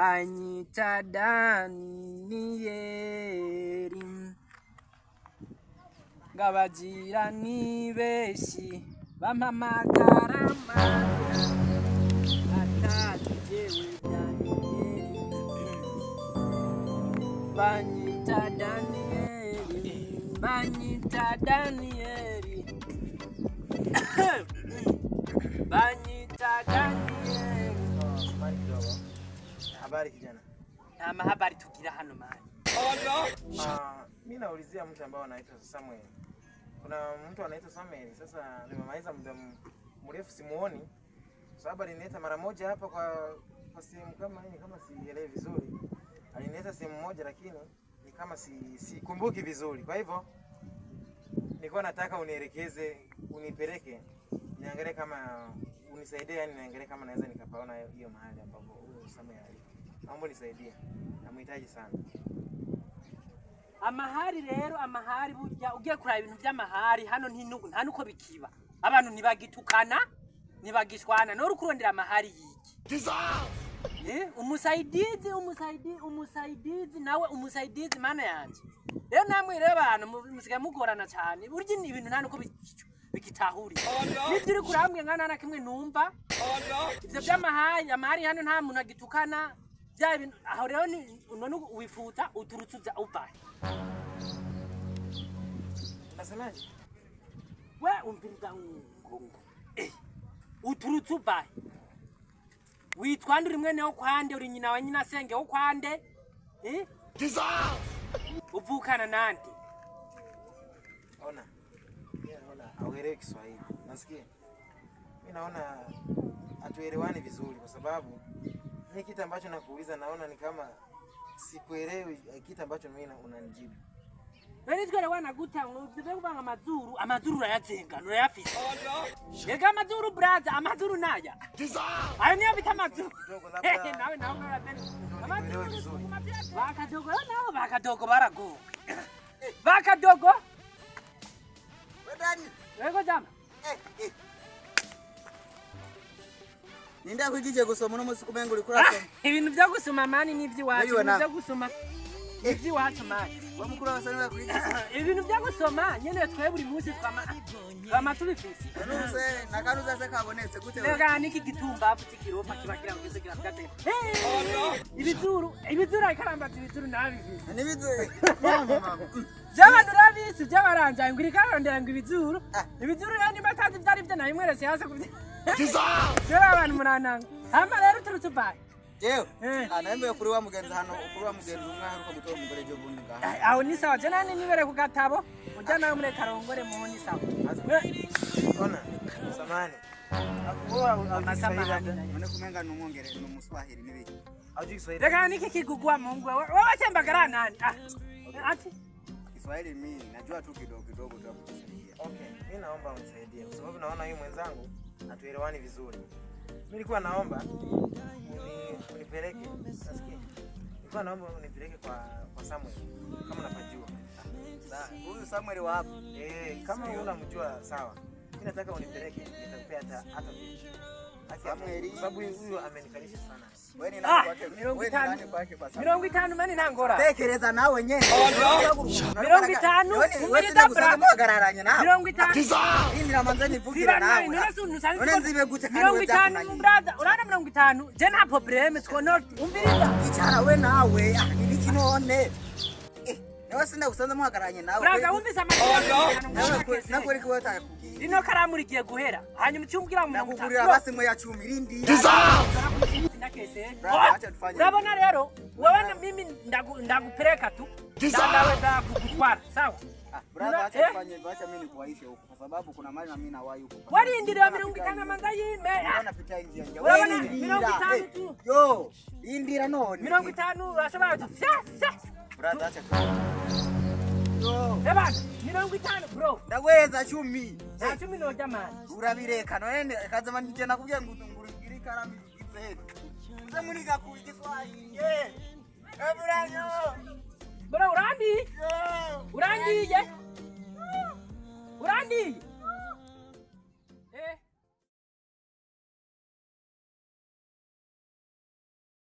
banyita Daniyeli, ngabagira ni beshi bampamagara Mariya, atati jewe Daniyeli, banyita Daniyeli, banyita Daniyeli, banyita Daniyeli. Habari kijana. Habari tugira hano mali. Mimi naulizia mtu ambaye anaitwa Samuel. Kuna mtu anaitwa Samuel. Sasa nimemaliza muda mrefu simuoni. Sababu alinileta mara moja hapa kwa sehemu kama hii, kama sielewi vizuri. Alinileta sehemu moja lakini ni kama sikumbuki vizuri. Kwa hivyo nilikuwa nataka unielekeze, unipeleke. Niangalie kama unisaidie, yani niangalie kama naweza nikapaona hiyo mahali ambapo huyo Samuel alipo. Naomba nisaidie. Namhitaji sana. Amahari rero, amahari burya ugiye kuraba ibintu by'amahari hano nta nuko bikiba. Abantu nibagitukana, nibagishwana no rukurondera amahari yiki. Umusaidizi nawe umusaidizi mana yanje. Rero namwe rero abantu musiga mugorana cyane. Burya ni ibintu nta nuko bikitahuri. Nibyo uri kurambwe nkana na kimwe numva. Ivyo by'amahari, amahari hano nta muntu agitukana. Bya aho rero none wifuta uturutsuza uvahe. Nasemaje? We umpiriza ngongo. Uturutsu uvahe. Witwanda uri mwene wo kwande, uri nyina wa nyina senge wo kwande? Uvukana nande? Ona. Auelewi Kiswahili. Nasikia. Mimi naona hatuelewani vizuri kwa sababu ni kitu ambacho nakuuliza naona ni kama sikuelewi kitu ambacho mimi unanijibu. Wewe twere wana guta ngubye kubanga amazuru urayazenga urayafise. Yega amazuru brother, amazuru naya. Ayo niyo bita amazuru. Nawe unarateni. Amazuru bakadogo nao bakadogo barago. Bakadogo. Wedani. Wego jama. Ninda kwigije gusoma no musi kumengo uri kurasoma. Ibintu byo gusoma mani nivyo wacu, byo gusoma. Nivyo wacu mani. Wa mukuru wasana kwigije. Ibintu byo gusoma nyene twe buri munsi twama tubifisi. Nuse nakaruza se kabonetse gute we. Rega niki gitumba afite kiropa kibagira ngeze kirafite. Ibizuru ikarambaza ibizuru nabivisi. Nibizuru. Mama. Jama nurabisi byabaranja nguri karondera ngo ibizuru. Ibizuru yani matazi byari byo na imwerese hase kubye. Jera abantu munananga. Hama rero turutse baye. Jewe. Anaembe kuri wa mugenzi hano, kuri wa mugenzi umwaheruka gutora umugore je bundi ngaha. Aho ni sawa je nani nibere ku gatabo. Ujana muri karongore mu ni sawa. Ona. Samani. Akuwa amasamani. None kumenga numwongere numuswahili nibiki. Aje Kiswahili. Rega niki kigugwa Mungu wewe wachembagara nani? Ati Kiswahili mimi najua tu kidogo kidogo tu kukusaidia. Okay, mimi naomba unisaidie kwa sababu naona yeye mwenzangu hatuelewani vizuri. Mimi nilikuwa naomba unipeleke. Nasikia. Nilikuwa naomba unipeleke kwa Samuel kama unapajua. Sawa. Huyu Samuel wa hapa. Kama unamjua sawa. Mimi nataka unipeleke nitakupea hata vipi. Samuel kwa sababu huyu amenikalisha sana. Wewe ni nani kwake? Wewe ni nani kwake kwa sababu? 50 mani ntangora. Tekereza nawe nyene. 50 wewe ndio gusagararanye nawe. 50 Hii niramanze nivugira nawe. None nzibe gute kandi wewe 50 brother, urana 50 je nta problem twono umbiriza. Icara we nawe, niki none? Nawe sinda gusanze muhagaranye nawe. Brother umvise nawe nakuri ko watakugira. Rino karamu rigiye guhera. Hanyuma ucyumbwira mu nakugurira basi mwe ya 10 irindi. Urabona rero wewe mimi ndagupeleka tu. Ndaweza kukutwara, sawa? Brother acha tufanye, acha mimi nikuwaishe huko kwa sababu kuna mali na mimi na wahi huko. Walindira 50 manza yime. Unapitia njia njia. Wewe 50 tu. Yo, indira none. 50 urashobora tu. Brother acha tu. Yo, eba 50 bro. Ndaweza 10. 10 no jamani. Urabireka none kazama nije nakubwiye ngo ngurigiri karami gitse. Uze muri Kiswahili. Eburanyo. Bro urandi? Urangiye?